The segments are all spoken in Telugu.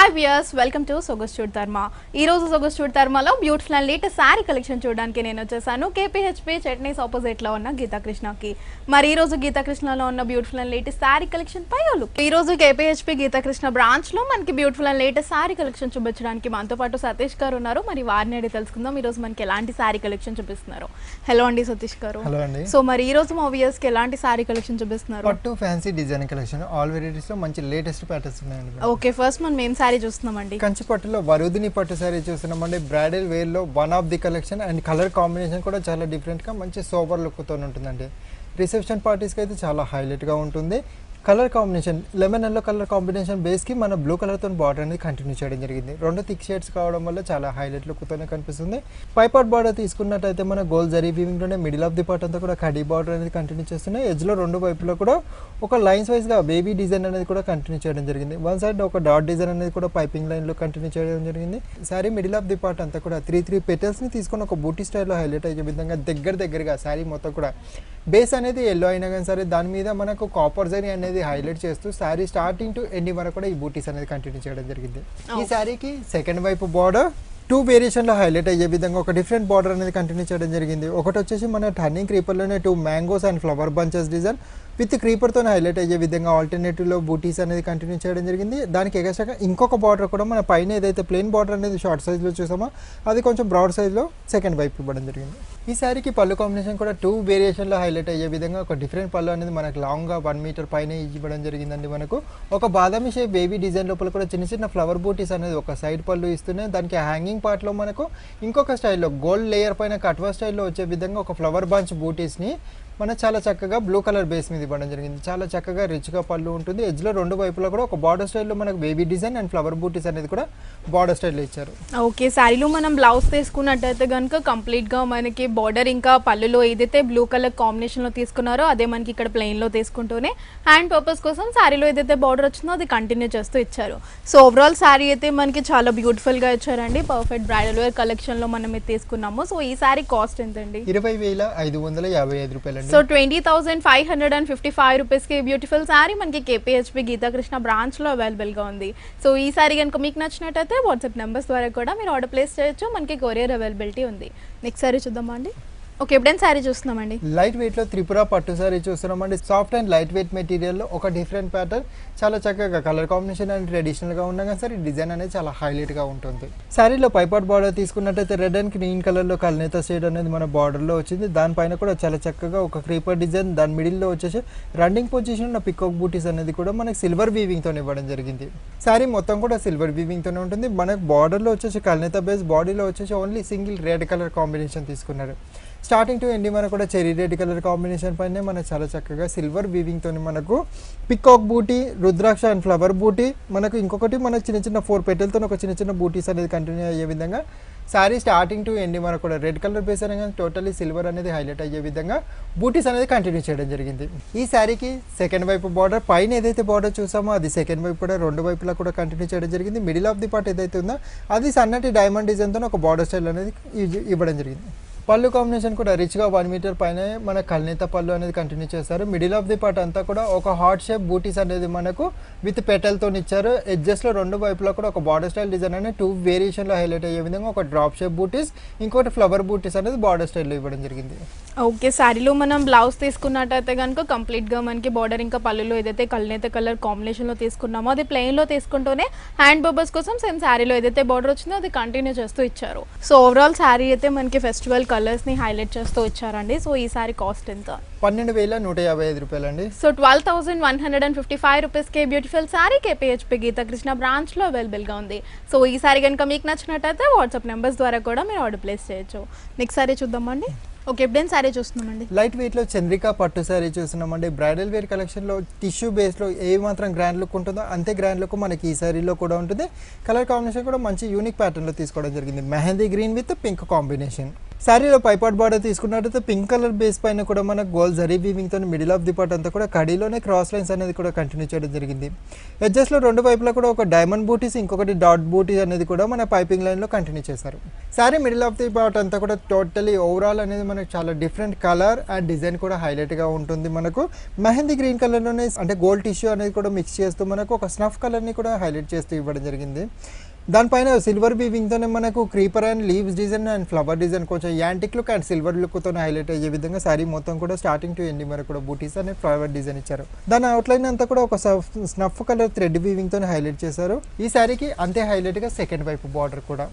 హాయ్ వ్యూయర్స్, వెల్కమ్ టు సొగసు చూడతార్మా. ఈ రోజు సొగసు చూడతార్మాలో beautiful and latest sari collection చూడడానికి నేను వచ్చేసాను కేపీహెచ్పీ చట్నీస్ ఆపోజిట్ లో ఉన్న గీతాకృష్ణకి. మరి ఈ రోజు గీతాకృష్ణలో ఉన్న beautiful and latest sari collection పై లుక్. ఈ రోజు కేపీహెచ్పీ గీతాకృష్ణ బ్రాంచ్ లో మనకి beautiful and latest sari collection చూపించడానికి మనతో పాటు సతీష్ గారు ఉన్నారు. మరి వారిని అడిగి తెలుసుకుందాం ఈ రోజు మనకి ఎలాంటి శారీ కలెక్షన్ చూపిస్తున్నారు. హలో అండి సతీష్ గారు. హలో అండి. సో మరి ఈ రోజు మా వ్యూయర్స్ కి ఎలాంటి శారీ కలెక్షన్ చూపిస్తున్నారు? పట్టు fancy design collection all varieties లో మంచి లేటెస్ట్ ప్యాటర్న్స్ ఉన్నాయండి. ఓకే, ఫస్ట్ మనం ఏం శారీ చూస్తున్నామండి? కంచి పట్టులో వరుదిని పట్టు శారీ చూస్తున్నామండి. బ్రైడల్ వేర్ లో one of the collection and colour combination కూడా చాలా డిఫరెంట్ గా మంచి సోబర్ లుక్ తో ఉంటుందండి. రిసెప్షన్ పార్టీస్ కి అయితే చాలా హైలైట్ గా ఉంటుంది. Colour combination lemon yellow colour combination base కి మన బ్లూ కలర్ తో బార్డర్ అనేది కంటిన్యూ చేయడం జరిగింది. రెండు థిక్ షేడ్స్ కావడం వల్ల చాలా హైలైట్ లుక్ తోనే కనిపిస్తుంది. పైపాట్ బార్డర్ తీసుకున్నట్టయితే మన గోల్డ్ జరీ వీవింగ్ లోనే మిడిల్ ఆఫ్ ది పార్ట్ అంతా కూడా కడీ బార్డర్ అనేది కంటిన్యూ చేస్తున్నాయి. ఎడ్జ్ లో రెండు వైపులో కూడా ఒక లైన్స్ వైజ్ గా బేబీ డిజైన్ అనేది కూడా కంటిన్యూ చేయడం జరిగింది. వన్ సైడ్ ఒక డాట్ డిజైన్ అనేది కూడా పైపింగ్ లైన్ లో కంటిన్యూ చేయడం జరిగింది. Sari middle of the part అంతా కూడా త్రీ పెటల్స్ ని తీసుకొని ఒక బూటీ స్టైల్లో హైలైట్ అయ్యే విధంగా దగ్గరగా శారీ మొత్తం కూడా బేస్ అనేది ఎల్లో అయినా కానీ సరే దాని మీద మనకు కాపర్ జరీ అనేది హైలైట్ చేస్తూ శారీ స్టార్టింగ్ టు ఎండింగ్ వరకు కూడా ఈ బూటీస్ అనేది కంటిన్యూ చేయడం జరిగింది. ఈ శారీకి సెకండ్ వైపు బార్డర్ టూ వేరియేషన్లో హైలైట్ అయ్యే విధంగా ఒక డిఫరెంట్ బార్డర్ అనేది కంటిన్యూ చేయడం జరిగింది. ఒకటి వచ్చేసి మన టర్నింగ్ క్రీపర్లోనే two mangoes and flower bunches design with క్రీపర్తో హైలైట్ అయ్యే విధంగా ఆల్టర్నేటివ్లో బూటీస్ అనేది కంటిన్యూ చేయడం జరిగింది. దానికి ఎగస్ట్రాగా ఇంకొక బార్డర్ కూడా మన పైన ఏదైతే ప్లెయిన్ బార్డర్ అనేది షార్ట్ సైజ్లో చూసామో అది కొంచెం బ్రాడ్ సైజ్లో సెకండ్ వైపు ఇవ్వడం జరిగింది. ఈ శారీకి పళ్ళు కాంబినేషన్ కూడా టూ వేరియేషన్లో హైలైట్ అయ్యే విధంగా ఒక డిఫరెంట్ పళ్ళు అనేది మనకు లాంగ్గా 1 మీటర్ పైన ఇవ్వడం జరిగిందండి. మనకు ఒక బాదామి షేప్ బేబీ డిజైన్ లోపల కూడా చిన్న ఫ్లవర్ బూటీస్ అనేది ఒక సైడ్ పళ్ళు ఇస్తున్నాయి. దానికి హ్యాంగింగ్ పార్ట్లో మనకు ఇంకొక స్టైల్లో గోల్డ్ లేయర్ పైన కట్వా స్టైల్లో వచ్చే విధంగా ఒక ఫ్లవర్ బంచ్ బూటీస్ని మన చాలా చక్కగా బ్లూ కలర్ బేస్ మీద ఇవ్వడం జరిగింది. చాలా చక్కగా రిచ్గా పళ్ళు ఉంటుంది. ఎడ్జ్లో రెండు వైపులో కూడా ఒక బార్డర్ స్టైల్లో మనకు baby design and flower bootis అనేది కూడా బార్డర్ స్టైల్లో ఇచ్చారు. ఓకే, శారీలో మనం బ్లౌజ్ తీసుకున్నట్టయితే కనుక కంప్లీట్గా మనకి బార్డర్ ఇంకా పళ్ళులో ఏదైతే బ్లూ కలర్ కాంబినేషన్లో తీసుకున్నారో అదే మనకి ఇక్కడ ప్లెయిన్లో తీసుకుంటూనే హ్యాండ్ పర్పస్ కోసం శారీలో ఏదైతే బార్డర్ వచ్చిందో అది కంటిన్యూ చేస్తూ ఇచ్చారు. సో ఓవరాల్ శారీ అయితే మనకి చాలా బ్యూటిఫుల్గా ఇచ్చారండి. పర్ఫెక్ట్ బ్రైడల్ వేర్ కలెక్షన్లో మనం ఇది తీసుకున్నాము. సో ఈ శారీ కాస్ట్ ఎంతండి? 20,555 రూపాయలు. సో 20,555 రూపీస్కి బ్యూటిఫుల్ శారీ మనకి కేపీహెచ్పీ గీతాకృష్ణ బ్రాంచ్లో అవైలబుల్గా ఉంది. సో ఈ శారీ కనుక మీకు నచ్చినట్టయితే వాట్సాప్ నెంబర్స్ ద్వారా కూడా మీరు ఆర్డర్ ప్లేస్ చేయొచ్చు. మనకి కొరియర్ అవైలబిలిటీ ఉంది. నెక్స్ట్ శారీ చూద్దామా అండి? ఓకే, ఎప్పుడైనా శారీ చూస్తున్నామండి. లైట్ వెయిట్లో త్రిపుర పట్టు శారీ చూస్తున్నామండి. సాఫ్ట్ అండ్ లైట్ వెయిట్ మెటీరియల్లో ఒక డిఫరెంట్ ప్యాటర్న్ చాలా చక్కగా కలర్ కాంబినేషన్ అండ్ ట్రెడిషనల్గా ఉన్నా కానీ సరే డిజైన్ అనేది చాలా హైలైట్గా ఉంటుంది. శారీలో పైపాట్ బార్డర్ తీసుకున్నట్టయితే రెడ్ అండ్ గ్రీన్ కలర్లో కల్నేత షేడ్ అనేది మన బార్డర్లో వచ్చింది. దానిపైన కూడా చాలా చక్కగా ఒక క్రీపర్ డిజైన్, దాని మిడిల్లో వచ్చేసి రన్నింగ్ పొజిషన్ ఉన్న పికాక్ బూటీస్ అనేది కూడా మనకి సిల్వర్ వీవింగ్తో ఇవ్వడం జరిగింది. శారీ మొత్తం కూడా సిల్వర్ వీవింగ్తోనే ఉంటుంది. మనకు బార్డర్లో వచ్చేసి కల్నేత బేస్, బాడీలో వచ్చేసి only single red colour combination తీసుకున్నారు. స్టార్టింగ్ టు ఎండింగ్ మనకు కూడా చెరీ రెడ్ కలర్ కాంబినేషన్ పైన మనకు చాలా చక్కగా సిల్వర్ వీవింగ్తో మనకు peacock booti, rudraksha and flower booti, మనకు ఇంకొకటి మనకు చిన్న 4 పెటల్తో ఒక చిన్న బూటీస్ అనేది కంటిన్యూ అయ్యే విధంగా శారీ స్టార్టింగ్ టు ఎండింగ్ మనకు కూడా రెడ్ కలర్ బేస్ అనేది టోటలీ సిల్వర్ అనేది హైలైట్ అయ్యే విధంగా బూటీస్ అనేది కంటిన్యూ చేయడం జరిగింది. ఈ శారీకి సెకండ్ వైపు బార్డర్ పైన ఏదైతే బార్డర్ చూసామో అది సెకండ్ వైపు కూడా రెండు వైపులా కూడా కంటిన్యూ చేయడం జరిగింది. మిడిల్ ఆఫ్ ది పార్ట్ ఏదైతే ఉందో అది సన్నటి డైమండ్ డిజైన్తో ఒక బార్డర్ స్టైల్ అనేది ఇవ్వడం జరిగింది. పళ్ళు కాంబినేషన్ కూడా రిచ్గా 1 మీటర్ పైన మన కల్నేత పళ్ళు అనేది కంటిన్యూ చేస్తారు. మిడిల్ ఆఫ్ ది పార్ట్ అంతా కూడా ఒక హార్ట్ షేప్ బూటీస్ అనేది మనకు విత్ పెటల్తో ఇచ్చారు. ఎడ్జెస్లో రెండు వైపులో కూడా ఒక బార్డర్ స్టైల్ డిజైన్ అనేది 2 వేరియేషన్లో హైలైట్ అయ్యే విధంగా ఒక డ్రాప్ షేప్ బూటీస్, ఇంకోటి ఫ్లవర్ బూటీస్ అనేది బార్డర్ స్టైల్లో ఇవ్వడం జరిగింది. ఓకే, శారీలో మనం బ్లౌజ్ తీసుకున్నట్టయితే కనుక కంప్లీట్గా మనకి బార్డర్ ఇంకా పళ్ళులో ఏదైతే కల్నేత కలర్ కాంబినేషన్లో తీసుకున్నామో అది ప్లెయిన్లో తీసుకుంటూనే హ్యాండ్ పర్పస్ కోసం సేమ్ శారీలో ఏదైతే బార్డర్ వచ్చిందో అది కంటిన్యూ చేస్తూ ఇచ్చారు. సో ఓవరాల్ శారీ అయితే మనకి ఫెస్టివల్ కలర్స్ని హైలైట్ చేస్తూ ఇచ్చారండి. సో ఈ శారీ కాస్ట్ ఎంత? 12,155 రూపాయలండి. సో 12,155 రూపీస్కి బ్యూటిఫుల్ శారీ కేపీహెచ్పీ గీతాకృష్ణ బ్రాంచ్లో అవైలబుల్గా ఉంది. సో ఈ శారీ కనుక మీకు నచ్చినట్టయితే వాట్సాప్ నెంబర్స్ ద్వారా కూడా మీరు ఆర్డర్ ప్లేస్ చేయొచ్చు. నెక్స్ట్ శారీ చూద్దామండి. ఓకే, ఎప్పుడైనా శారీ చూస్తున్నామండి. లైట్ వెయిట్లో చంద్రిక పట్టు శారీ చూస్తున్నామండి. బ్రైడల్ వేర్ కలెక్షన్లో టిష్యూ బేస్లో ఏ మాత్రం గ్రాండ్ లుక్ ఉంటుందో అంతే గ్రాండ్ లుక్ మనకి ఈ శారీలో కూడా ఉంటుంది. కలర్ కాంబినేషన్ కూడా మంచి యూనిక్ ప్యాటర్న్లో తీసుకోవడం జరిగింది. Mehndi green with pink combination. శారీలో పైపాట్ బార్డర్ తీసుకున్నట్టయితే పింక్ కలర్ బేస్ పైన కూడా మన గోల్డ్ జరీ వీవింగ్తో మిడిల్ ఆఫ్ ది పార్ట్ అంతా కూడా కడీలోనే క్రాస్ లైన్స్ అనేది కూడా కంటిన్యూ చేయడం జరిగింది. ఎడ్జెస్లో రెండు వైపులా కూడా ఒక డైమండ్ బూటీస్ ఇంకొకటి డాట్ బూటీస్ అనేది కూడా మన పైపింగ్ లైన్లో కంటిన్యూ చేశారు. Sari middle of the part అంతా కూడా టోటలీ ఓవరాల్ అనేది మనకు చాలా డిఫరెంట్ కలర్ అండ్ డిజైన్ కూడా హైలైట్గా ఉంటుంది. మనకు మెహందీ గ్రీన్ కలర్లోనే అంటే గోల్డ్ టిష్యూ అనేది కూడా మిక్స్ చేస్తూ మనకు ఒక స్నఫ్ కలర్ని కూడా హైలైట్ చేస్తూ ఇవ్వడం జరిగింది. దానిపైన సిల్వర్ వీవింగ్తోనే మనకు creeper and leaves design and flower design కొంచెం యాంటిక్ లుక్ అండ్ సిల్వర్ లుక్తో హైలైట్ అయ్యే విధంగా శారీ మొత్తం కూడా స్టార్టింగ్ టు ఎండింగ్ వరకు కూడా బూటీస్ అనే ఫ్లవర్ డిజైన్ ఇచ్చారు. దాని అవుట్లైన్ అంతా కూడా ఒక స్నఫ్ కలర్ థ్రెడ్ వీవింగ్తో హైలైట్ చేశారు. ఈ శారీకి అంతే హైలైట్గా సెకండ్ వైపు బార్డర్ కూడా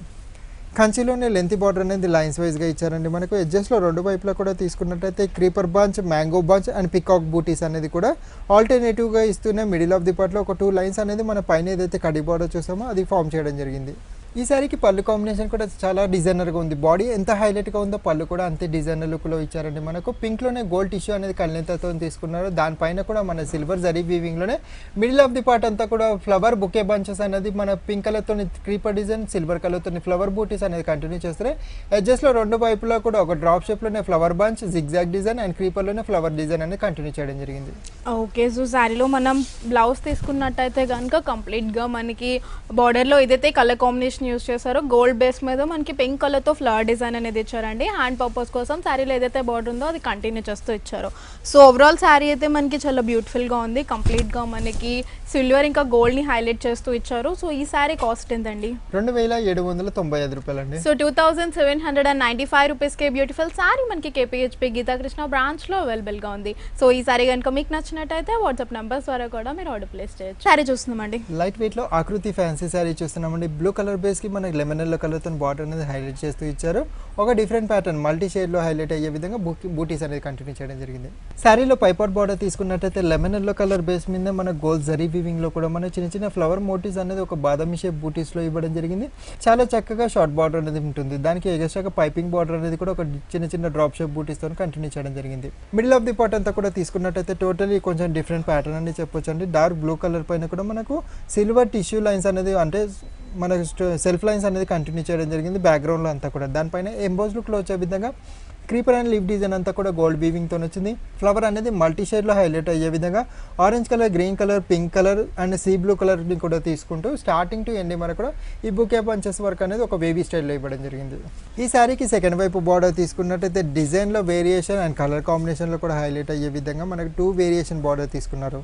కంచిలోనే లెంత్ బార్డర్ అనేది లైన్స్ వైజ్గా ఇచ్చారండి. మనకు ఎడ్జెస్లో రెండు వైపులా కూడా తీసుకున్నట్టయితే క్రీపర్ బాంచ్, మ్యాంగో బాంచ్ అండ్ పికాక్ బూటీస్ అనేది కూడా ఆల్టర్నేటివ్గా ఇస్తూనే మిడిల్ ఆఫ్ ది పార్ట్లో ఒక 2 లైన్స్ అనేది మన పైన ఏదైతే కడి బార్డర్ చూసామో అది ఫామ్ చేయడం జరిగింది. ఈ శారీకి పళ్ళు కాంబినేషన్ కూడా చాలా డిజైనర్గా ఉంది. బాడీ ఎంత హైలైట్గా ఉందో పళ్ళు కూడా అంతే డిజైనర్ లుక్లో ఇచ్చారండి. మనకు పింక్లోనే గోల్డ్ టిష్యూ అనేది కళ్ళెంతతో తీసుకున్నారు. దానిపైన కూడా మన సిల్వర్ జరీ వీవింగ్లోనే మిడిల్ ఆఫ్ ది పార్ట్ అంతా కూడా ఫ్లవర్ బుకే బంచెస్ అనేది మన పింక్ కలర్తో క్రీపర్ డిజైన్, సిల్వర్ కలర్తో ఫ్లవర్ బూటీస్ అనేది కంటిన్యూ చేస్తారు. ఎడ్జెస్లో రెండు వైపులా కూడా ఒక డ్రాప్ షేప్లోనే flower bunch, zigzag design and క్రీపర్లోనే ఫ్లవర్ డిజైన్ అనేది కంటిన్యూ చేయడం జరిగింది. ఓకే, సో శారీలో మనం బ్లౌజ్ తీసుకున్నట్టయితే కనుక కంప్లీట్గా మనకి బార్డర్లో ఏదైతే కలర్ కాంబినేషన్ యూస్ చేశారో గోల్డ్ బేస్ మీద మనకి పింక్ కలర్తో ఫ్లవర్ డిజైన్ అనేది ఇచ్చారండి. హ్యాండ్ పర్పస్ కోసం శారీలో ఏదైతే బార్డర్ ఉందో అది కంటిన్యూ చేస్తూ ఇచ్చారు. సో ఓవరాల్ శారీ అయితే మనకి చాలా బ్యూటిఫుల్గా ఉంది. కంప్లీట్గా మనకి సిల్వర్ ఇంకా గోల్డ్ని హైలైట్ చేస్తూ ఇచ్చారు. సో ఈ శారీ కాస్ట్ ఎంతండి? 2795 రూపాయలండి. సో 2795 రూపీస్కి బ్యూటిఫుల్ శారీ మనకి కేపీహెచ్పీ గీతాకృష్ణ బ్రాంచ్లో అవైలబుల్గా ఉంది. సో ఈ శారీ కనుక మీకు నచ్చినట్టయితే వాట్సాప్ నెంబర్స్ ద్వారా కూడా మీరు ఆర్డర్ ప్లేస్ చేయొచ్చు. శారీ చూస్తున్నామండి, లైట్ వెయిట్లో ఆకృతి ఫ్యాన్సీ శారీ చూస్తున్నామండి. బ్లూ కలర్ బేస్కి మనకి లెమన్ ఎల్లో కలర్తో బార్డర్ అనేది హైలైట్ చేస్తూ ఇచ్చారు. ఒక డిఫరెంట్ ప్యాటర్న్ మల్టీ షేడ్లో హైలైట్ అయ్యే విధంగా బూటీస్ అనేది కంటిన్యూ చేయడం జరిగింది. శారీలో పైపాట్ బార్డర్ తీసుకున్నట్టయితే లెమన్ ఎల్లో కలర్ బేస్ మీద మన గోల్డ్ జరీ వీవింగ్లో కూడా మన చిన్న చిన్న ఫ్లవర్ మోటివ్స్ అనేది ఒక బాదామి షేప్ బూటీస్లో ఇవ్వడం జరిగింది. చాలా చక్కగా షార్ట్ బార్డర్ అనేది ఉంటుంది. దానికి ఎగస్ట్రాగా పైపింగ్ బార్డర్ అనేది కూడా ఒక చిన్న చిన్న డ్రాప్ షేప్ బూటీస్తో కంటిన్యూ చేయడం జరిగింది. మిడిల్ ఆఫ్ ది పార్ట్ అంతా కూడా తీసుకున్నట్టయితే టోటలీ కొంచెం డిఫరెంట్ ప్యాటర్న్ అని చెప్పొచ్చు అండి. డార్క్ బ్లూ కలర్ పైన కూడా మనకు సిల్వర్ టిష్యూ లైన్స్ అనేది అంటే మన సెల్ఫ్ లైన్స్ అనేది కంటిన్యూ చేయడం జరిగింది బ్యాక్గ్రౌండ్లో అంతా కూడా. దానిపైన ఎంబోజ్ లుక్లో వచ్చే విధంగా క్రీపర్ అండ్ లీఫ్ డిజైన్ అంతా కూడా గోల్డ్ వీవింగ్తో వచ్చింది. ఫ్లవర్ అనేది మల్టీ షేడ్లో హైలైట్ అయ్యే విధంగా orange colour, green colour, pink colour and sea blue కలర్ని కూడా తీసుకుంటూ స్టార్టింగ్ టు ఎండింగ్ వరకు కూడా ఈ బుకే పంచెస్ వర్క్ అనేది ఒక వేవీ స్టైల్లో ఇవ్వడం జరిగింది. ఈ శారీకి సెకండ్ వైపు బార్డర్ తీసుకున్నట్టయితే డిజైన్లో వేరియేషన్ అండ్ కలర్ కాంబినేషన్లో కూడా హైలైట్ అయ్యే విధంగా మనకు 2 వేరియేషన్ బార్డర్ తీసుకున్నారు.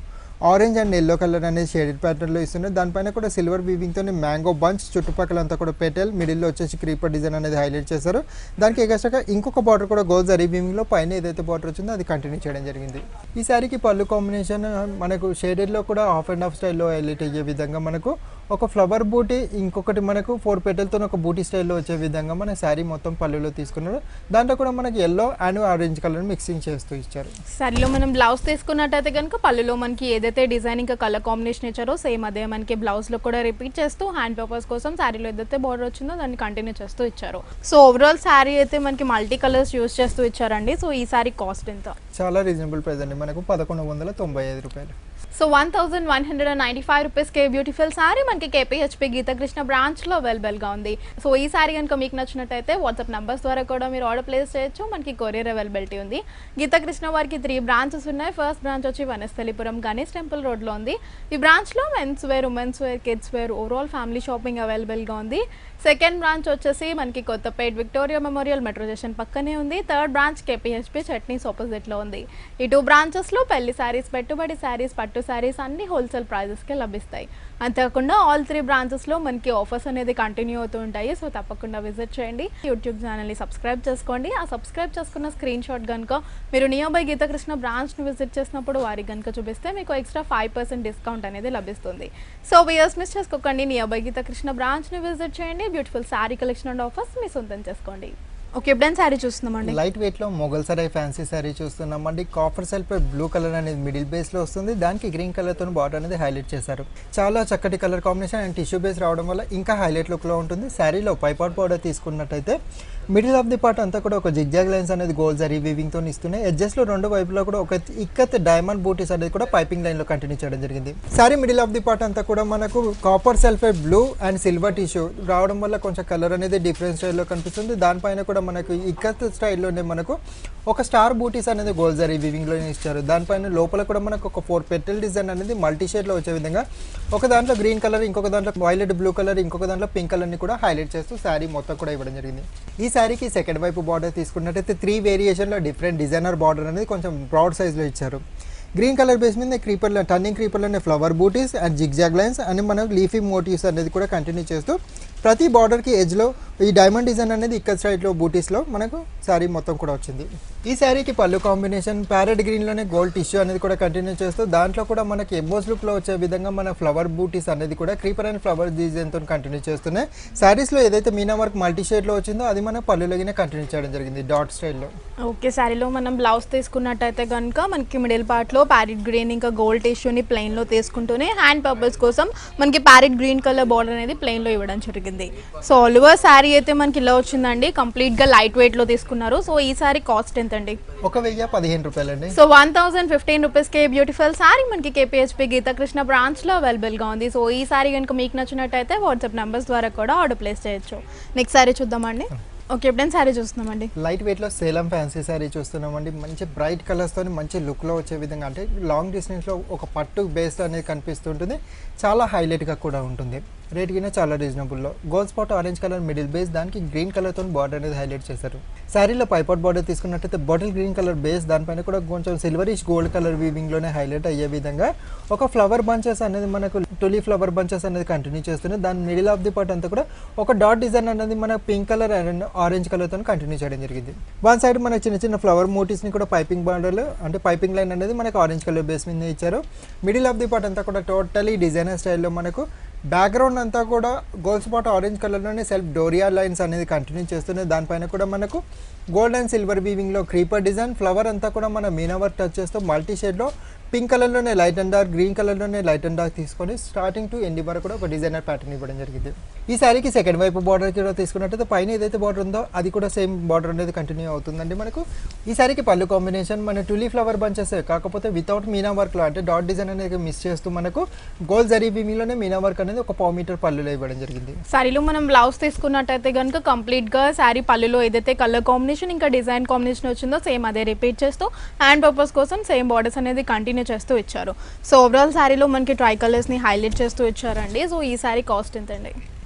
ఆరెంజ్ అండ్ ఎల్లో కలర్ అనేది షేడెడ్ ప్యాటర్న్లో ఇస్తున్నారు. దానిపైన కూడా సిల్వర్ వీవింగ్తో మ్యాంగో బంచ్, చుట్టుపక్కలంతా కూడా పెటల్, మిడిల్లో వచ్చేసి క్రీపర్ డిజైన్ అనేది హైలైట్ చేశారు. దానికి ఎగస్ట్రాగా ఇంకొక బార్డర్ కూడా గోల్డ్ జరీ వీవింగ్లో పైన ఏదైతే బార్డర్ వచ్చిందో అది కంటిన్యూ చేయడం జరిగింది. ఈ శారీకి పళ్ళు కాంబినేషన్ మనకు షేడెడ్లో కూడా హాఫ్ అండ్ హాఫ్ స్టైల్లో హైలైట్ అయ్యే విధంగా మనకు ఒక ఫ్లవర్ బూటీ, ఇంకొకటి మనకు 4 పెటల్తో ఒక బూటీ స్టైల్లో వచ్చే విధంగా మన శారీ మొత్తం పళ్ళులో తీసుకున్నారు. దాంట్లో కూడా మనకి yellow and orange colour mixing చేస్తూ ఇచ్చారు. శారీలో మనం బ్లౌజ్ తీసుకున్నట్టయితే కనుక పళ్ళులో మనకి ఏదైతే డిజైన్ ఇంకా కలర్ కాంబినేషన్ ఇచ్చారో సేమ్ అదే మనకి బ్లౌజ్లో కూడా రిపీట్ చేస్తూ హ్యాండ్ పర్పస్ కోసం శారీలో ఏదైతే బార్డర్ వచ్చిందో దాన్ని కంటిన్యూ చేస్తూ ఇచ్చారు. సో ఓవరాల్ శారీ అయితే మనకి మల్టీ కలర్స్ యూస్ చేస్తూ ఇచ్చారండి. సో ఈ శారీ కాస్ట్ ఎంత? చాలా రీజనబుల్ ప్రైస్ అండి, మనకు 1195 రూపాయలు. సో 1195 రూపీస్కి బ్యూటిఫుల్ శారీ మనకి కేపీహెచ్పీ గీతాకృష్ణ బ్రాంచ్లో అవైలబుల్గా ఉంది. సో ఈ శారీ కనుక మీకు నచ్చినట్టయితే వాట్సాప్ నెంబర్స్ ద్వారా కూడా మీరు ఆర్డర్ ప్లేస్ చేయొచ్చు. మనకి కొరియర్ అవైలబిలిటీ ఉంది. గీతాకృష్ణ వారికి 3 బ్రాంచెస్ ఉన్నాయి. ఫస్ట్ బ్రాంచ్ వచ్చి వనస్థలిపురం గణేష్ టెంపుల్ రోడ్లో ఉంది. ఈ బ్రాంచ్లో men's wear, women's wear, kids wear, overall family shopping అవైలబుల్గా ఉంది. సెకండ్ బ్రాంచ్ వచ్చేసి మనకి Kothapet Victoria Memorial metro station పక్కనే ఉంది. థర్డ్ బ్రాంచ్ కేపీహెచ్పీ చట్నీస్ ఆపోజిట్లో ఉంది. ఈ 2 బ్రాంచెస్లో పెళ్లి శారీస్, పెట్టుబడి శారీస్, పట్టు శారీస్ అన్ని హోల్సేల్ ప్రైజెస్కే లభిస్తాయి. అంతేకాకుండా ఆల్ 3 బ్రాంచెస్లో మనకి ఆఫర్స్ అనేది కంటిన్యూ అవుతూ ఉంటాయి. సో తప్పకుండా విజిట్ చేయండి. యూట్యూబ్ ఛానల్ని సబ్స్క్రైబ్ చేసుకోండి. ఆ సబ్స్క్రైబ్ చేసుకున్న స్క్రీన్ షాట్ కనుక మీరు నియర్ బై గీతాకృష్ణ బ్రాంచ్ని విజిట్ చేసినప్పుడు వారికి కనుక చూపిస్తే మీకు ఎక్స్ట్రా 5% డిస్కౌంట్ అనేది లభిస్తుంది. సో వ్యూయర్స్ మిస్ చేసుకోకండి. నియర్ బై గీతాకృష్ణ బ్రాంచ్ని విజిట్ చేయండి. Beautiful sari collection and offers మీ సొంతం చేసుకోండి. ఓకే, ఎప్పుడైనా శారీ చూస్తున్నామండి. లైట్ వెయిట్లో మొగల్ సరాయ్ ఫ్యాన్సీ శారీ చూస్తున్నామండి. కాఫర్ సెల్ఫ్ బ్లూ కలర్ అనేది మిడిల్ బేస్లో వస్తుంది. దానికి గ్రీన్ కలర్తో బార్డర్ అనేది హైలైట్ చేశారు. చాలా చక్కటి colour combination and tissue base రావడం వల్ల ఇంకా హైలైట్ లుక్లో ఉంటుంది. శారీలో పైపాట్ బార్డర్ తీసుకున్నట్టయితే మిడిల్ ఆఫ్ ది పార్ట్ అంతా కూడా ఒక జిగ్జాగ్ లైన్స్ అనేది గోల్డ్ జరీ వీవింగ్తో ఇస్తున్నాయి. ఎడ్జెస్ట్లో 2 వైపులా కూడా ఒక ఇక్కత్ డైమండ్ బూటీస్ అనేది కూడా పైపింగ్ లైన్లో కంటిన్యూ చేయడం జరిగింది. Sari middle of the part అంతా కూడా మనకు copper sulphide blue and silver tissue రావడం వల్ల కొంచెం కలర్ అనేది డిఫరెంట్ స్టైల్లో కనిపిస్తుంది. దానిపైన కూడా మనకు ఇక్కత్ స్టైల్లోనే మనకు ఒక స్టార్ బూటీస్ అనేది గోల్డ్ జరీ వీవింగ్లోనే ఇచ్చారు. దానిపైన లోపల కూడా మనకు ఒక 4 పెటల్ డిజైన్ అనేది మల్టీ షేడ్లో వచ్చే విధంగా ఒక దాంట్లో గ్రీన్ కలర్, ఇంకొక దాంట్లో వైలెట్ బ్లూ కలర్, ఇంకొక దాంట్లో పింక్ కలర్ని కూడా హైలైట్ చేస్తూ శారీ మొత్తం కూడా ఇవ్వడం జరిగింది. ఈ శారీకి సెకండ్ వైపు బార్డర్ తీసుకున్నట్టయితే 3 వేరియేషన్లో డిఫరెంట్ డిజైనర్ బార్డర్ అనేది కొంచెం బ్రాడ్ సైజ్లో ఇచ్చారు. గ్రీన్ కలర్ బేస్ మీద క్రీపర్లో టర్నింగ్ క్రీపర్లోనే flower bootis and zigzag lines అని మనం లీఫీ మోటివ్స్ అనేది కూడా కంటిన్యూ చేస్తూ ప్రతి బార్డర్కి ఎడ్జ్లో ఈ డైమండ్ డిజైన్ అనేది ఇక్కడ సైడ్లో బూటీస్లో మనకు శారీ మొత్తం కూడా వచ్చింది. ఈ శారీకి పళ్ళు కాంబినేషన్ ప్యారెట్ గ్రీన్లోనే గోల్డ్ టిష్యూ అనేది కూడా కంటిన్యూ చేస్తూ దాంట్లో కూడా మనకి ఎంబోస్ లుక్లో వచ్చే విధంగా మన ఫ్లవర్ బూటీస్ అనేది కూడా క్రీపర్ అండ్ ఫ్లవర్ డిజైన్తో కంటిన్యూ చేస్తున్నాయి. శారీస్లో ఏదైతే మీనా వర్క్ మల్టీ షేడ్లో వచ్చిందో అది మన పళ్ళులోనే కంటిన్యూ చేయడం జరిగింది డాట్ స్టైల్లో. ఓకే, శారీలో మనం బ్లౌజ్ తీసుకున్నట్టయితే కనుక మనకి మిడిల్ పార్ట్లో ప్యారెట్ గ్రీన్ ఇంకా గోల్డ్ టిష్యూని ప్లెయిన్లో తీసుకుంటూనే హ్యాండ్ పర్పస్ కోసం మనకి ప్యారెట్ గ్రీన్ కలర్ బార్డర్ అనేది ప్లెయిన్లో ఇవ్వడం జరిగింది. సో ఆల్ ఓవర్ శారీ అయితే మనకి ఇలా వచ్చిందండి, కంప్లీట్గా లైట్ వెయిట్లో తీసుకున్నారు. సో ఈ శారీ కాస్ట్ ఎంతండి? 1015 రూపాయలండి. సో 1015 రూపీస్కి బ్యూటిఫుల్ శారీ మనకి కేపీహెచ్పీ గీతాకృష్ణ బ్రాంచ్లో అవైలబుల్గా ఉంది. సో ఈ శారీ కనుక మీకు నచ్చినట్టయితే వాట్సాప్ నెంబర్స్ ద్వారా కూడా ఆర్డర్ ప్లేస్ చేయొచ్చు. నెక్స్ట్ శారీ చూద్దామండి. ఓకే, ఎప్పుడైనా శారీ చూస్తున్నామండి. లైట్ వెయిట్లో సేలం ఫ్యాన్సీ శారీ చూస్తున్నామండి. మంచి బ్రైట్ కలర్స్తో మంచి లుక్లో వచ్చే విధంగా, అంటే లాంగ్ డిస్టెన్స్లో ఒక పట్టు బేస్ అనేది కనిపిస్తుంటుంది. చాలా హైలైట్గా కూడా ఉంటుంది. రేట్ కింద చాలా రీజనబుల్లో gold spot orange colour middle base, దానికి గ్రీన్ కలర్తో బార్డర్ అనేది హైలైట్ చేశారు. శారీలో పైపాట్ బార్డర్ తీసుకున్నట్టయితే బాటిల్ గ్రీన్ కలర్ బేస్, దానిపైన కూడా కొంచెం సిల్వరిష్ గోల్డ్ కలర్ వీవింగ్లోనే హైలైట్ అయ్యే విధంగా ఒక ఫ్లవర్ బంచెస్ అనేది మనకు టులీ ఫ్లవర్ బంచెస్ అనేది కంటిన్యూ చేస్తుంది. దాని మిడిల్ ఆఫ్ ది పార్ట్ అంతా కూడా ఒక డాట్ డిజైన్ అనేది మన పింక్ కలర్ అండ్ ఆరెంజ్ కలర్తో కంటిన్యూ చేయడం జరిగింది. వన్ సైడ్ మన చిన్న చిన్న ఫ్లవర్ మోటివ్స్ని కూడా పైపింగ్ బార్డర్లు అంటే పైపింగ్ లైన్ అనేది మనకు ఆరెంజ్ కలర్ బేస్ మీద ఇచ్చారు. మిడిల్ ఆఫ్ ది పార్ట్ అంతా కూడా టోటలీ డిజైనర్ స్టైల్లో మనకు బ్యాక్గ్రౌండ్ అంతా కూడా గోల్డ్ స్పాట్ ఆరెంజ్ కలర్లోనే సెల్ఫ్ డోరియా లైన్స్ అనేది కంటిన్యూ చేస్తున్నాయి. దానిపైన కూడా మనకు గోల్డ్ అండ్ సిల్వర్ వీవింగ్లో క్రీపర్ డిజైన్, ఫ్లవర్ అంతా కూడా మన మీనా వర్క్ టచ్ చేస్తూ మల్టీ షేడ్లో పింక్ కలర్లోనే లైట్ అండ్ డార్క్, గ్రీన్ కలర్లోనే లైట్ అండ్ డార్క్ తీసుకొని స్టార్టింగ్ టు ఎండింగ్ వరకు కూడా ఒక డిజైనర్ ప్యాటర్న్ ఇవ్వడం జరిగింది. ఈ శారీకి సెకండ్ వైపు బార్డర్ కూడా తీసుకున్నట్టయితే పైన ఏదైతే బార్డర్ ఉందో అది కూడా సేమ్ బార్డర్ అనేది కంటిన్యూ అవుతుందండి. మనకు ఈ శారీకి పళ్ళు కాంబినేషన్ మన టులీ ఫ్లవర్ బంచెస్ కాకపోతే వితౌట్ మీనా వర్క్లో, అంటే డాట్ డిజైన్ అనేది మిస్ చేస్తూ మనకు గోల్డ్ జరీ వీవింగ్లోనే మీనా వర్క్ అనేది ఒక 1 మీటర్ పళ్ళులో ఇవ్వడం జరిగింది. శారీలో మనం బ్లౌజ్ తీసుకున్నట్టయితే కనుక కంప్లీట్గా శారీ పళ్ళులో ఏదైతే కలర్ కాంబినేషన్ ఇంకా డిజైన్ కాంబినేషన్ వచ్చిందో సేమ్ అదే రిపీట్ చేస్తూ హ్యాండ్ పర్పస్ కోసం సేమ్ బార్డర్స్ అనేది కంటిన్యూ చేస్తూ ఇచ్చారు. సో ఓవరాల్ శారీలో మనకి ట్రై కలర్స్ని హైలైట్ చేస్తూ ఇచ్చారండి. సో ఈ శారీ కాస్ట్ ఎంతండి?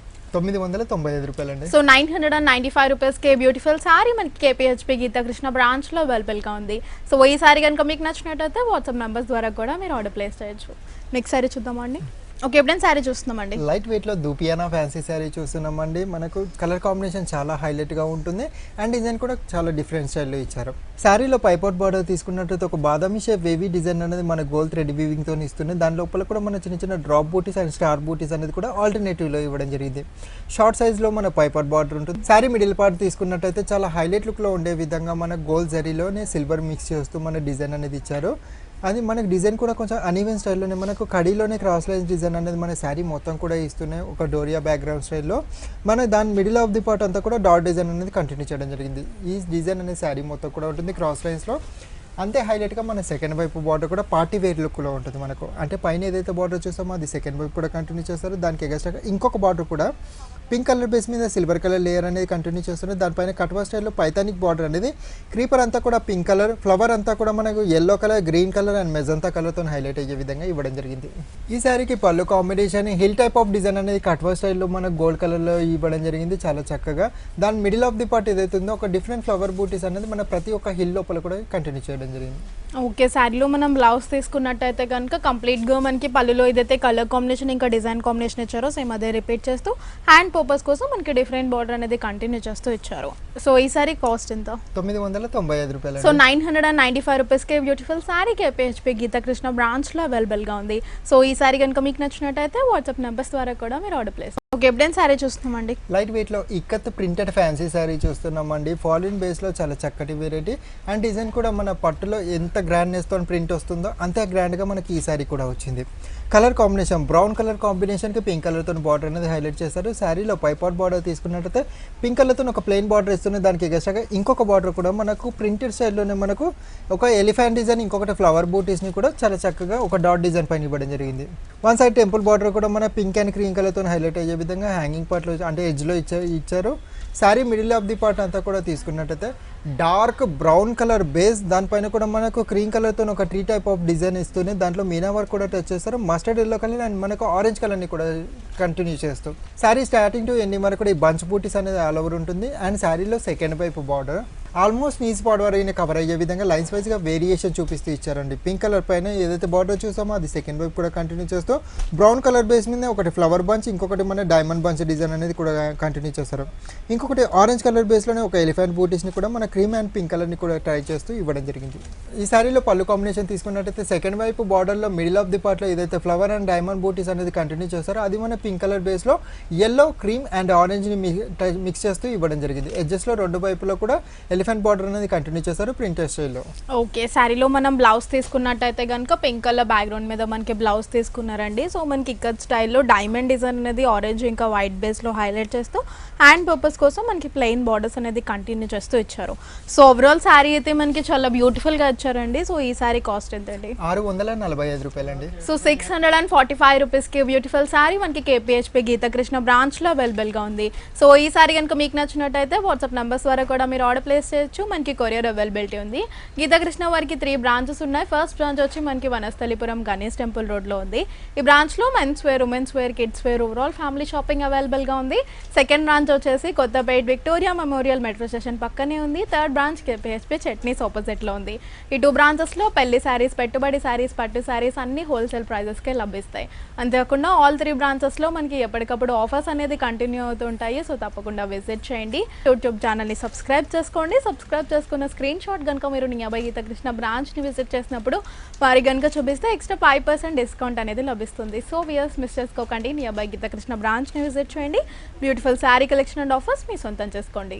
995 రూపాయలండి. సో 995 రూపీస్కి బ్యూటిఫుల్ శారీ మనకి కేపీహెచ్పీ గీతాకృష్ణ బ్రాంచ్లో అవైలబుల్గా ఉంది. సో ఈ శారీ కనుక మీకు నచ్చినట్టయితే వాట్సాప్ నెంబర్స్ ద్వారా కూడా మీరు ఆర్డర్ ప్లేస్ చేయొచ్చు. నెక్స్ట్ శారీ చూద్దామండి. ఓకే, ఎప్పుడైనా శారీ చూస్తున్నామండి. లైట్ వెయిట్లో దూపియానా ఫ్యాన్సీ శారీ చూస్తున్నామండి. మనకు కలర్ కాంబినేషన్ చాలా హైలైట్గా ఉంటుంది అండ్ డిజైన్ కూడా చాలా డిఫరెంట్ స్టైల్లో ఇచ్చారు. శారీలో పైపాట్ బార్డర్ తీసుకున్నట్లయితే ఒక బాదామి షేప్ వేవీ డిజైన్ అనేది మన గోల్డ్ థ్రెడ్ వీవింగ్తో ఇస్తుంది. దాని లోపల కూడా మన చిన్న చిన్న డ్రాప్ బూటీస్ అండ్ స్టార్ బూటీస్ అనేది కూడా ఆల్టర్నేటివ్లో ఇవ్వడం జరిగింది. షార్ట్ సైజ్లో మన పైపాట్ బార్డర్ ఉంటుంది. శారీ మిడిల్ పార్ట్ తీసుకున్నట్టయితే చాలా హైలైట్ లుక్లో ఉండే విధంగా మన గోల్డ్ జరీలోనే సిల్వర్ మిక్స్ చేస్తూ మన డిజైన్ అనేది ఇచ్చారు. అది మనకు డిజైన్ కూడా కొంచెం అన్ఈవెన్ స్టైల్లోనే మనకు కడీలోనే క్రాస్ లైన్స్ డిజైన్ అనేది మన శారీ మొత్తం కూడా ఇస్తున్నాయి ఒక డోరియా బ్యాక్గ్రౌండ్ స్టైల్లో. మన దాని మిడిల్ ఆఫ్ ది పార్ట్ అంతా కూడా డాట్ డిజైన్ అనేది కంటిన్యూ చేయడం జరిగింది. ఈ డిజైన్ అనేది శారీ మొత్తం కూడా ఉంటుంది క్రాస్ లైన్స్లో. అంతే హైలైట్గా మన సెకండ్ వైపు బార్డర్ కూడా పార్టీ వేర్ లుక్లో ఉంటుంది మనకు. అంటే పైన ఏదైతే బార్డర్ చూస్తామో అది సెకండ్ వైపు కూడా కంటిన్యూ చేస్తారు. దానికి ఎగస్ట్రాగా ఇంకొక బార్డర్ కూడా పింక్ కలర్ బేస్ మీద సిల్వర్ కలర్ లేయర్ అనేది కంటిన్యూ చేస్తున్నారు. దానిపైన కట్వా స్టైల్లో పైథానిక్ బార్డర్ అనేది క్రీపర్ అంతా కూడా పింక్ కలర్, ఫ్లవర్ అంతా కూడా మనకు yellow colour, green colour and magenta కలర్తో హైలైట్ అయ్యే విధంగా ఇవ్వడం జరిగింది. ఈ శారీకి పళ్ళు combination hill type of design అనేది కట్వా స్టైల్లో మనకు గోల్డ్ కలర్లో ఇవ్వడం జరిగింది చాలా చక్కగా. దాని మిడిల్ ఆఫ్ ది పార్ట్ ఏదైతే ఉందో ఒక డిఫరెంట్ ఫ్లవర్ బూటీస్ అనేది మన ప్రతి ఒక్క హిల్ లోపల కూడా కంటిన్యూ చేయడం జరిగింది. ఓకే, శారీలో మనం బ్లౌజ్ తీసుకున్నట్టయితే కనుక కంప్లీట్గా మనకి పళ్ళులో ఏదైతే కలర్ కాంబినేషన్ ఇంకా డిజైన్ కాంబినేషన్ ఇచ్చారో సేమ్ అదే రిపీట్ చేస్తూ హ్యాండ్ పర్పస్ కోసం మనకి డిఫరెంట్ బార్డర్ అనేది కంటిన్యూ చేస్తూ ఇచ్చారు. సో ఈ సారీ కాస్ట్ ఎంత? 995 రూపాయలు. సో 995 రూపీస్కి బ్యూటిఫుల్ సారీ కేపీహెచ్పీ గీతాకృష్ణ బ్రాంచ్లో అవైలబుల్గా ఉంది. సో ఈ సారీ కనుక మీకు నచ్చినట్టయితే వాట్సాప్ నెంబర్స్ ద్వారా కూడా మీరు ఆర్డర్ ప్లేస్. ఓకే, ఎప్పుడైనా సారీ చూస్తున్నామండి. లైట్ వెయిట్లో ఇక్కత్ ప్రింటెడ్ ఫ్యాన్సీ సారీ చూస్తున్నామండి. ఫాలిన్ బేస్లో చాలా చక్కటి వెరైటీ అండ్ డిజైన్ కూడా మన పట్టులో ఎంత గ్రాండ్నెస్తో ప్రింట్ వస్తుందో అంతే గ్రాండ్గా మనకి ఈ సారీ కూడా వచ్చింది. కలర్ కాంబినేషన్ బ్రౌన్ కలర్ కాంబినేషన్కి పింక్ కలర్తో బార్డర్ అనేది హైలైట్ చేశారు. శారీలో పైపాట్ బార్డర్ తీసుకున్నట్టయితే పింక్ కలర్తో ఒక ప్లెయిన్ బార్డర్ ఇస్తుంది. దానికి ఎగస్ట్రాగా ఇంకొక బార్డర్ కూడా మనకు ప్రింటెడ్ స్టైల్లోనే మనకు ఒక ఎలిఫెంట్ డిజైన్, ఇంకొకటి ఫ్లవర్ బూటీస్ని కూడా చాలా చక్కగా ఒక డాట్ డిజైన్ పైన ఇవ్వడం జరిగింది. వన్ సైడ్ టెంపుల్ బార్డర్ కూడా మన పింక్ అండ్ క్రీమ్ కలర్తో హైలైట్ అయ్యే విధంగా హ్యాంగింగ్ పార్ట్లో అంటే ఎడ్జ్లో ఇచ్చారు. Sari middle of the part అంతా కూడా తీసుకున్నట్టయితే డార్క్ బ్రౌన్ కలర్ బేస్, దానిపైన కూడా మనకు క్రీమ్ కలర్తో ఒక ట్రీ టైప్ ఆఫ్ డిజైన్ ఇస్తూనే దాంట్లో మీనా వర్క్ కూడా టచ్ చేస్తారు. మస్టర్డ్ ఎల్లో కలర్ అండ్ మనకు ఆరెంజ్ కలర్ని కూడా కంటిన్యూ చేస్తూ శారీ స్టార్టింగ్ టు ఎండింగ్ వరకు కూడా ఈ బంచ్ బూటీస్ అనేది ఆల్ ఓవర్ ఉంటుంది. అండ్ శారీలో సెకండ్ వైపు బార్డర్ ఆల్మోస్ట్ నీస్ బార్డర్ వరకు కవర్ అయ్యే విధంగా లైన్స్ వైజ్గా వేరియేషన్ చూపిస్తూ ఇచ్చారండి. పింక్ కలర్ పైన ఏదైతే బార్డర్ చూసామో అది సెకండ్ వైపు కూడా కంటిన్యూ చేస్తూ బ్రౌన్ కలర్ బేస్ మీద ఒకటి ఫ్లవర్ బంచ్, ఇంకొకటి మన డైమండ్ బంచ్ డిజైన్ అనేది కూడా కంటిన్యూ చేస్తారు. ఇంకొకటి ఆరెంజ్ కలర్ బేస్లోనే ఒక ఎలిఫెంట్ బూటీస్ని కూడా మన క్రీమ్ అండ్ పింక్ కలర్ని కూడా ట్రై చేస్తూ ఇవ్వడం జరిగింది. ఈ శారీలో పళ్ళు కాంబినేషన్ తీసుకున్నట్టయితే సెకండ్ వైపు బార్డర్లో మిడిల్ ఆఫ్ ది పార్ట్లో ఏదైతే ఫ్లవర్ అండ్ డైమండ్ బూటీస్ అనేది కంటిన్యూ చేస్తారో అది మన పింక్ కలర్ బేస్లో ఎల్లో, క్రీమ్ అండ్ ఆరెంజ్ని మిక్స్ చేస్తూ ఇవ్వడం జరిగింది. ఎడ్జెస్లో రెండు వైపులో కూడా ఎలిఫెంట్ బార్డర్ అనేది కంటిన్యూ చేస్తారు ప్రింటెడ్ స్టైల్లో. ఓకే, శారీలో మనం బ్లౌజ్ తీసుకున్నట్టయితే కనుక పింక్ కలర్ బ్యాక్గ్రౌండ్ మీద మనకి బ్లౌజ్ తీసుకున్నారండి. సో మనకి ఇక్కడ స్టైల్లో డైమండ్ డిజైన్ అనేది ఆరెంజ్ ఇంకా వైట్ బేస్లో హైలైట్ చేస్తూ హ్యాండ్ పర్పస్ కోసం మనకి ప్లెయిన్ బార్డర్స్ అనేది కంటిన్యూ చేస్తూ ఇచ్చారు. సో ఓవరాల్ శారీ అయితే మనకి చాలా బ్యూటిఫుల్గా ఇచ్చారండి. సో ఈ శారీ కాస్ట్ ఎంతండి? 645 రూపాయలండి. సో 645 రూపీస్కి బ్యూటిఫుల్ శారీ మనకి కేపీహెచ్పీ గీతాకృష్ణ బ్రాంచ్లో అవైలబుల్గా ఉంది. సో ఈ శారీ కనుక మీకు నచ్చినట్టయితే వాట్సాప్ నెంబర్స్ ద్వారా కూడా మీరు ఆర్డర్ ప్లేస్ చేయొచ్చు. మనకి కొరియర్ అవైలబిలిటీ ఉంది. గీతాకృష్ణ వారికి 3 బ్రాంచెస్ ఉన్నాయి. ఫస్ట్ బ్రాంచ్ వచ్చి మనకి వనస్థలిపురం గణేష్ టెంపుల్ రోడ్లో ఉంది. ఈ బ్రాంచ్లో men's wear, women's wear, kids wear, overall family shopping అవైలబుల్గా ఉంది. సెకండ్ బ్రాంచ్ వచ్చేసి Kothapet Victoria Memorial metro station పక్కనే ఉంది. థర్డ్ బ్రాంచ్ కేపీహెచ్పీ చట్నీస్ ఆపోజిట్లో ఉంది. ఈ 2 బ్రాంచెస్లో పెళ్లి శారీస్, పెట్టుబడి శారీస్, పట్టు శారీస్ అన్ని హోల్సేల్ ప్రైజెస్కే లభిస్తాయి. అంతేకాకుండా ఆల్ 3 బ్రాంచెస్లో మనకి ఎప్పటికప్పుడు ఆఫర్స్ అనేది కంటిన్యూ అవుతుంటాయి. సో తప్పకుండా విజిట్ చేయండి. యూట్యూబ్ ఛానల్ని సబ్స్క్రైబ్ చేసుకోండి. సబ్స్క్రైబ్ చేసుకున్న స్క్రీన్ షాట్ కనుక మీరు నియర్బై గీతాకృష్ణ బ్రాంచ్ని విజిట్ చేసినప్పుడు వారి కనుక చూపిస్తే ఎక్స్ట్రా 5% డిస్కౌంట్ అనేది లభిస్తుంది. సో వియర్స్ మిస్ చేసుకోకండి. నియర్బై గీతాకృష్ణ బ్రాంచ్ని విజిట్ చేయండి. Beautiful sari collection and offers మీ సొంతం చేసుకోండి.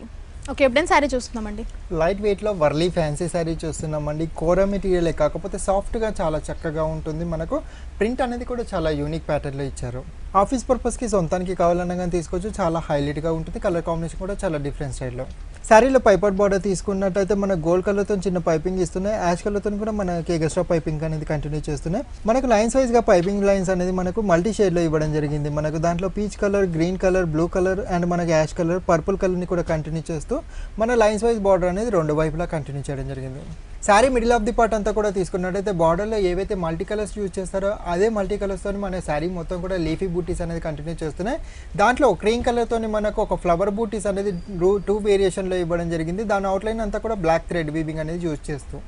ఓకే, ఎప్పుడైనా శారీ చూస్తున్నామండి. లైట్ వెయిట్లో వర్లీ ఫ్యాన్సీ శారీ చూస్తున్నామండి. కోరా మెటీరియలే కాకపోతే సాఫ్ట్గా చాలా చక్కగా ఉంటుంది. మనకు ప్రింట్ అనేది కూడా చాలా యూనిక్ ప్యాటర్న్లో ఇచ్చారు. ఆఫీస్ పర్పస్కి సొంతానికి కావాలన్నా కానీ తీసుకోవచ్చు. చాలా హైలైట్గా ఉంటుంది. కలర్ కాంబినేషన్ కూడా చాలా డిఫరెంట్ స్టైల్లో. శారీలో పైపర్ బార్డర్ తీసుకున్నట్టయితే మన గోల్డ్ కలర్తో చిన్న పైపింగ్ ఇస్తున్నాయి. యాష్ కలర్తో కూడా మనకి ఎక్స్ట్రా పైపింగ్ అనేది కంటిన్యూ చేస్తున్నాయి. మనకు లైన్స్ వైజ్గా పైపింగ్ లైన్స్ అనేది మనకు మల్టీ షేడ్లో ఇవ్వడం జరిగింది. మనకు దాంట్లో peach colour, green colour, blue colour and మనకి యాష్ కలర్, పర్పుల్ కలర్ని కూడా కంటిన్యూ చేస్తూ మన లైన్స్ వైజ్ బార్డర్ అనేది రెండు వైపులా కంటిన్యూ చేయడం జరిగింది. Sari middle of the part అంతా కూడా తీసుకున్నట్టయితే బార్డర్లో ఏవైతే మల్టీ కలర్స్ యూజ్ చేస్తారో అదే మల్టీ కలర్స్తో మన శారీ మొత్తం కూడా లీఫీ బూటీస్ అనేది కంటిన్యూ చేస్తున్నాయి. దాంట్లో క్రీమ్ కలర్తో మనకు ఒక ఫ్లవర్ బూటీస్ అనేది 2 వేరియేషన్లో ఇవ్వడం జరిగింది. దాని అవుట్లైన్ అంతా కూడా బ్లాక్ థ్రెడ్ వీవింగ్ అనేది యూజ్ చేస్తూ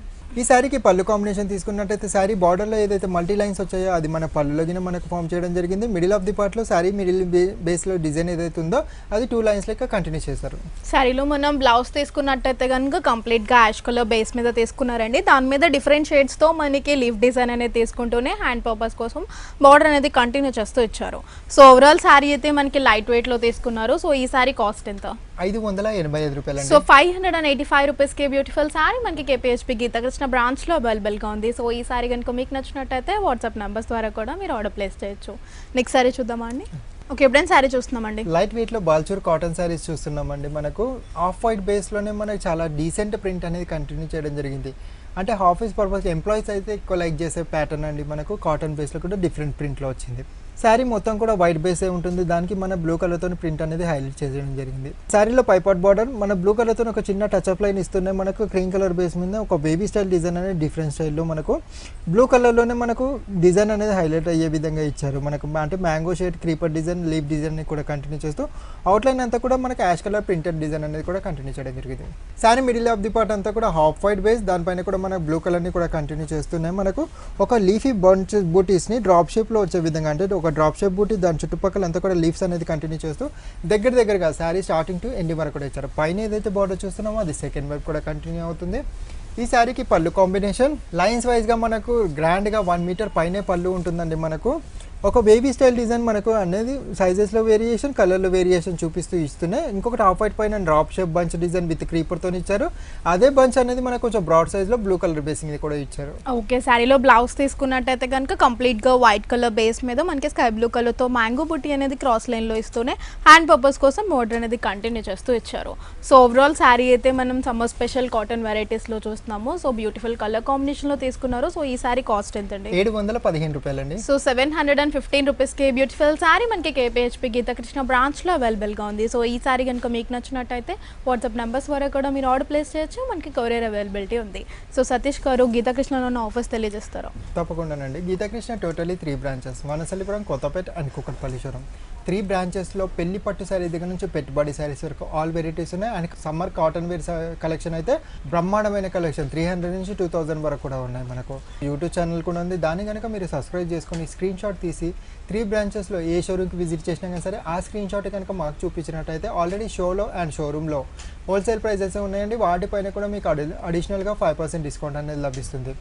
ఈ శారీకి పళ్ళు కాంబినేషన్ తీసుకున్నట్టయితే శారీ బార్డర్లో ఏదైతే మల్టీ లైన్స్ వచ్చాయో అది మన పళ్ళులోకి మనకు ఫామ్ చేయడం జరిగింది. మిడిల్ ఆఫ్ ది పార్ట్లో శారీ మిడిల్ బేస్లో డిజైన్ ఏదైతే ఉందో అది 2 లైన్స్ లెక్క కంటిన్యూ చేశారు. శారీలో మనం బ్లౌజ్ తీసుకున్నట్టయితే కనుక కంప్లీట్గా యాష్ కలర్ బేస్ మీద తీసుకున్నారండి. దాని మీద డిఫరెంట్ షేడ్స్తో మనకి లీఫ్ డిజైన్ అనేది తీసుకుంటూనే హ్యాండ్ పర్పస్ కోసం బార్డర్ అనేది కంటిన్యూ చేస్తూ ఇచ్చారు. సో ఓవరాల్ శారీ అయితే మనకి లైట్ వెయిట్లో తీసుకున్నారు. సో ఈ శారీ కాస్ట్ ఎంత? 585 రూపాయలు. సో 585 రూపీస్కి బ్యూటిఫుల్ శారీ మనకి కేపీహెచ్పీ గీతాకృష్ణ బ్రాంచ్లో అవైలబుల్గా ఉంది. సో ఈ శారీ కనుక మీకు నచ్చినట్టయితే వాట్సాప్ నెంబర్స్ ద్వారా కూడా మీరు ఆర్డర్ ప్లేస్ చేయొచ్చు. నెక్స్ట్ శారీ చూద్దామా అండి. ఓకే, ఎప్పుడైనా శారీ చూస్తున్నామండి. లైట్ వెయిట్లో బాల్చూర్ కాటన్ శారీస్ చూస్తున్నామండి. మనకు ఆఫ్ వైట్ బేస్లోనే మనకు చాలా డీసెంట్ ప్రింట్ అనేది కంటిన్యూ చేయడం జరిగింది. అంటే ఆఫీస్ పర్పస్ ఎంప్లాయీస్ అయితే ఎక్కువ లైక్ చేసే ప్యాటర్న్ అండి. మనకు కాటన్ బేస్లో కూడా డిఫరెంట్ ప్రింట్లో వచ్చింది. శారీ మొత్తం కూడా వైట్ బేసే ఉంటుంది. దానికి మన బ్లూ కలర్తో ప్రింట్ అనేది హైలైట్ చేయడం జరిగింది. శారీలో పైపాట్ బార్డర్ మన బ్లూ కలర్తో ఒక చిన్న టచ్అప్ లైన్ ఇస్తున్నాయి. మనకు క్రీమ్ కలర్ బేస్ మీద ఒక బేబీ స్టైల్ డిజైన్ అనేది డిఫరెంట్ స్టైల్లో మనకు బ్లూ కలర్లోనే మనకు డిజైన్ అనేది హైలైట్ అయ్యే విధంగా ఇచ్చారు. మనకు అంటే mango shade, creeper design, leaf design కూడా కంటిన్యూ చేస్తూ అవుట్లైన్ అంతా కూడా మనకు యాష్ కలర్ ప్రింటెడ్ డిజైన్ అనేది కూడా కంటిన్యూ చేయడం జరిగింది. Sari middle of the part అంతా కూడా హాఫ్ వైట్ బేస్, దానిపైన కూడా మనకు బ్లూ కలర్ని కూడా కంటిన్యూ చేస్తున్నాయి. మనకు ఒక లీఫీ బంచ్ బూటీస్ని డ్రాప్ షేప్లో వచ్చే విధంగా అంటే ఒక డ్రాప్ షేప్ బూటీ దాని చుట్టుపక్కల అంతా కూడా లీవ్స్ అనేది కంటిన్యూ చేస్తూ దగ్గరగా శారీ స్టార్టింగ్ టు ఎండింగ్ వరకు కూడా ఇచ్చారు. పైన ఏదైతే బార్డర్ చూస్తున్నామో అది సెకండ్ వైపు కూడా కంటిన్యూ అవుతుంది. ఈ శారీకి పళ్ళు కాంబినేషన్ లైన్స్ వైజ్గా మనకు గ్రాండ్గా 1 మీటర్ పైనే పళ్ళు ఉంటుందండి. మనకు ఒక బేబీ స్టైల్ డిజైన్ మనకు అనేది సైజెస్లో వేరియేషన్, కలర్లో వేరియేషన్ చూపిస్తూ ఇస్తున్నాయి. ఇంకొకటి ఆఫ్ వైట్ పైన drop shape bunch design with క్రీపర్తో ఇచ్చారు. అదే బంచ్ అనేది మనకు కొంచెం బ్రాడ్ సైజ్లో బ్లూ కలర్ బేసింగ్ కూడా ఇచ్చారు. ఓకే, శారీలో బ్లౌజ్ తీసుకున్నట్టయితే కనుక కంప్లీట్గా వైట్ కలర్ బేస్ మీద మనకి స్కై బ్లూ కలర్తో మ్యాంగో బుట్టి అనేది క్రాస్ లైన్లో ఇస్తూనే హ్యాండ్ పర్పస్ కోసం బోర్డర్ అనేది కంటిన్యూ చేస్తూ ఇచ్చారు. సో ఓవరాల్ శారీ అయితే మనం సమ్మర్ స్పెషల్ కాటన్ వెరైటీస్లో చూస్తున్నాము. సో బ్యూటిఫుల్ కలర్ కాంబినేషన్లో తీసుకున్నారు. సో ఈ శారీ కాస్ట్ ఎంతండి? 715 రూపాయలండి. సో 715 2015 రూపీస్కి బ్యూటిఫుల్ శారీ మనకి కేపీహెచ్పి గీతాకృష్ణ బ్రాంచ్లో అవైలబుల్గా ఉంది. సో ఈ శారీ కనుక మీకు నచ్చినట్టయితే వాట్సాప్ నెంబర్స్ వరకు కూడా మీరు ఆర్డర్ ప్లేస్ చేయొచ్చు. మనకి కొరియర్ అవైలబిలిటీ ఉంది. సో సతీష్ గారు గీతాకృష్ణలో ఉన్న ఆఫర్స్ తెలియజేస్తారు. తప్పకుండానండి. Geethakrishna totally 3 branches, Vanasthalipuram, Kothapet and కుకట్పల్లిపురం. 3 బ్రాంచెస్లో పెళ్లి పట్టు శారీ దగ్గర నుంచి పెట్టుబడి శారీస్ వరకు ఆల్ వెరైటీస్ ఉన్నాయి. And summer cotton wear collection అయితే బ్రహ్మాండమైన కలెక్షన్ 300 నుంచి 2000 వరకు కూడా ఉన్నాయి. మనకు యూట్యూబ్ ఛానల్ కూడా ఉంది. దాన్ని కనుక మీరు సబ్స్క్రైబ్ చేసుకొని స్క్రీన్ షాట్ తీసి 3 బ్రాంచెస్లో ఏ షోరూమ్కి విజిట్ చేసినా కానీ సరే ఆ స్క్రీన్ షాట్ కనుక మాకు చూపించినట్టయితే ఆల్రెడీ షోలో అండ్ షోరూంలో హోల్సేల్ ప్రైజెస్ ఉన్నాయండి. వాటిపైన కూడా మీకు అడిషనల్గా 5% డిస్కౌంట్ అనేది లభిస్తుంది.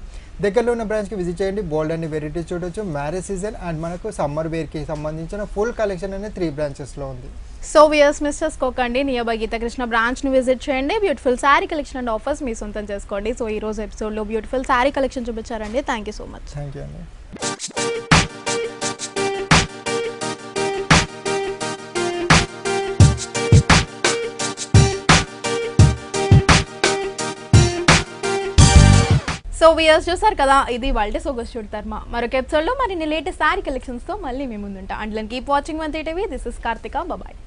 దగ్గరలో ఉన్న బ్రాంచ్కి విజిట్ చేయండి. బోల్డ్ అన్ని వెరైటీస్ చూడొచ్చు. మ్యారేజ్ సీజన్ అండ్ మనకు సమ్మర్ వేర్కి సంబంధించిన ఫుల్ కలెక్షన్ అనేది 3 బ్రాంచెస్లో ఉంది. సో వియర్స్ మిస్ చేసుకోకండి. నియర్ బై గీతాకృష్ణ బ్రాంచ్ని విజిట్ చేయండి. Beautiful sari collection and offers మీ సొంతం చేసుకోండి. సో ఈ రోజు ఎపిసోడ్లో బ్యూటిఫుల్ శారీ కలెక్షన్ చూపించారండి. Thank you so much. Thank you అండి. సో వియర్స్ చూసారు కదా, ఇది వాళ్ళ సొగసు చూడతారు. మరొక ఎపిసోడ్లో మరిన్ని లేటెస్ట్ శారీ కలెక్షన్స్తో మళ్ళీ మీ ముందుంటా. And keep watching 1 TV. This is Karthika. Bye.